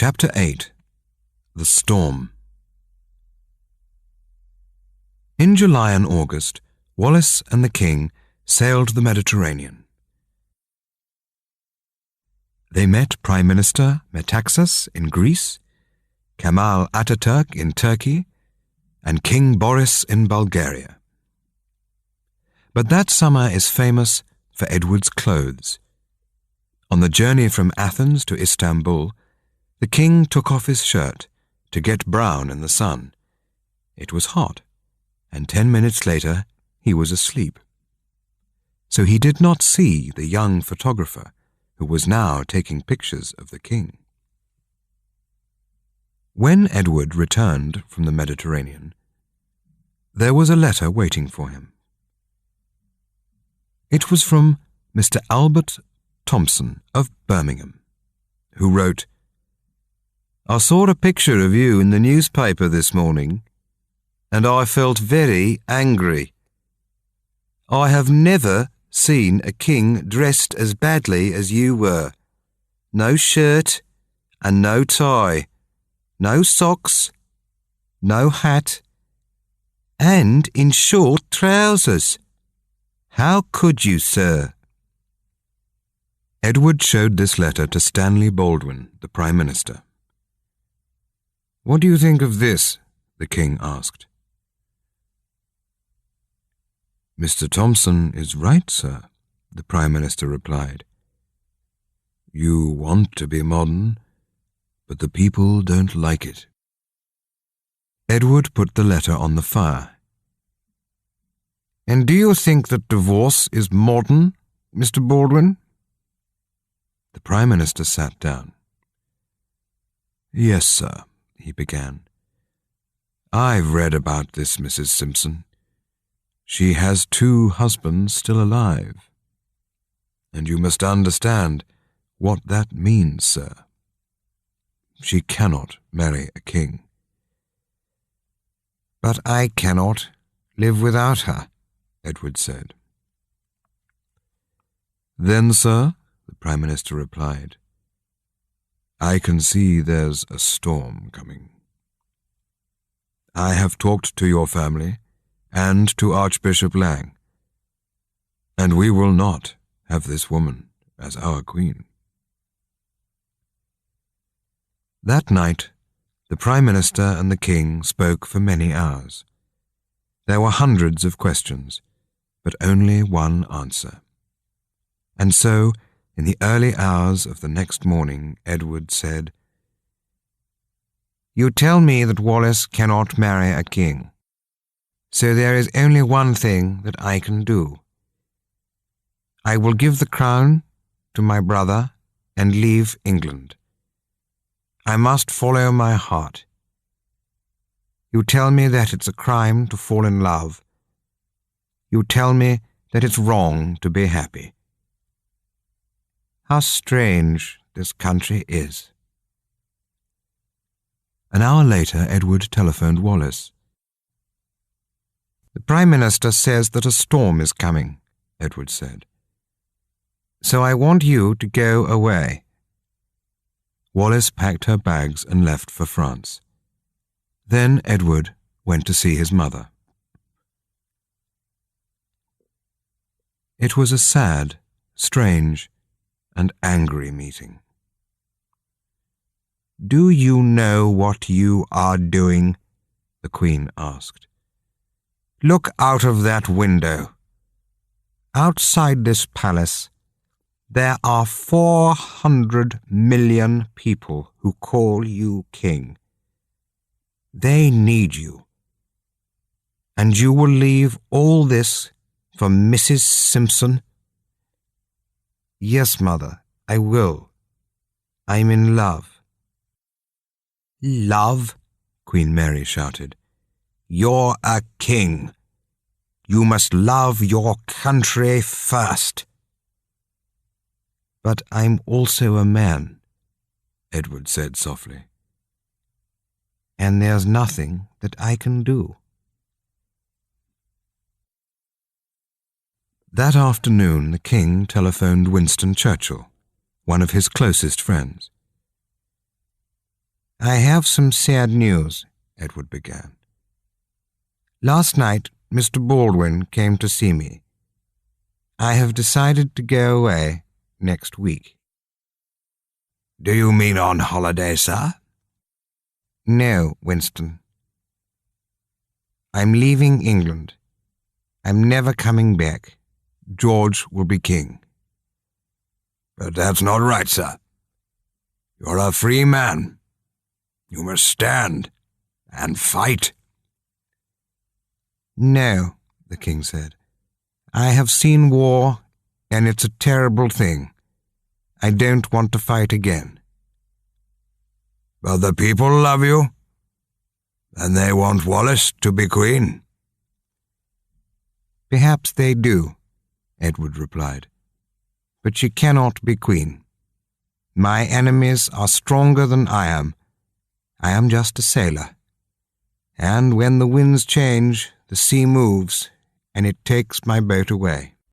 Chapter 8. The Storm. In July and August, Wallace and the king sailed the Mediterranean. They met Prime Minister Metaxas in Greece, Kemal Ataturk in Turkey, and King Boris in Bulgaria. But that summer is famous for Edward's clothes. On the journey from Athens to Istanbul, the king took off his shirt to get brown in the sun. It was hot, and 10 minutes later he was asleep. So he did not see the young photographer who was now taking pictures of the king. When Edward returned from the Mediterranean, there was a letter waiting for him. It was from Mr. Albert Thompson of Birmingham, who wrote, "I saw a picture of you in the newspaper this morning, and I felt very angry. I have never seen a king dressed as badly as you were. No shirt and no tie, no socks, no hat, and in short trousers. How could you, sir?" Edward showed this letter to Stanley Baldwin, the Prime Minister. "What do you think of this?" the king asked. "Mr. Thompson is right, sir," the Prime Minister replied. "You want to be modern, but the people don't like it." Edward put the letter on the fire. "And do you think that divorce is modern, Mr. Baldwin?" The Prime Minister sat down. "Yes, sir," he began. "I've read about this Mrs. Simpson. She has 2 husbands still alive. And you must understand what that means, sir. She cannot marry a king." "But I cannot live without her," Edward said. "Then, sir," the Prime Minister replied, "I can see there's a storm coming. I have talked to your family and to Archbishop Lang, and we will not have this woman as our queen." That night, the Prime Minister and the king spoke for many hours. There were hundreds of questions, but only one answer. And so, in the early hours of the next morning, Edward said, "You tell me that Wallace cannot marry a king. So there is only one thing that I can do. I will give the crown to my brother and leave England. I must follow my heart. You tell me that it's a crime to fall in love. You tell me that it's wrong to be happy. How strange this country is." An hour later, Edward telephoned Wallace. "The Prime Minister says that a storm is coming," Edward said. "So I want you to go away." Wallace packed her bags and left for France. Then Edward went to see his mother. It was a sad, strange, and angry meeting. "Do you know what you are doing?" the Queen asked. "Look out of that window. Outside this palace, there are 400 million people who call you king. They need you. And you will leave all this for Mrs. Simpson?" "Yes, Mother, I will. I'm in love." "Love?" Queen Mary shouted. "You're a king. You must love your country first." "But I'm also a man," Edward said softly. "And there's nothing that I can do." That afternoon the king telephoned Winston Churchill, one of his closest friends. "I have some sad news," Edward began. "Last night, Mr. Baldwin came to see me. I have decided to go away next week." "Do you mean on holiday, sir?" "No, Winston. I'm leaving England. I'm never coming back. George will be king." "But that's not right, sir. You're a free man. You must stand and fight." "No," the king said. "I have seen war, and it's a terrible thing. I don't want to fight again." "But the people love you, and they want Wallis to be queen." "Perhaps they do," Edward replied. "But she cannot be queen. My enemies are stronger than I am. I am just a sailor. And when the winds change, the sea moves, and it takes my boat away."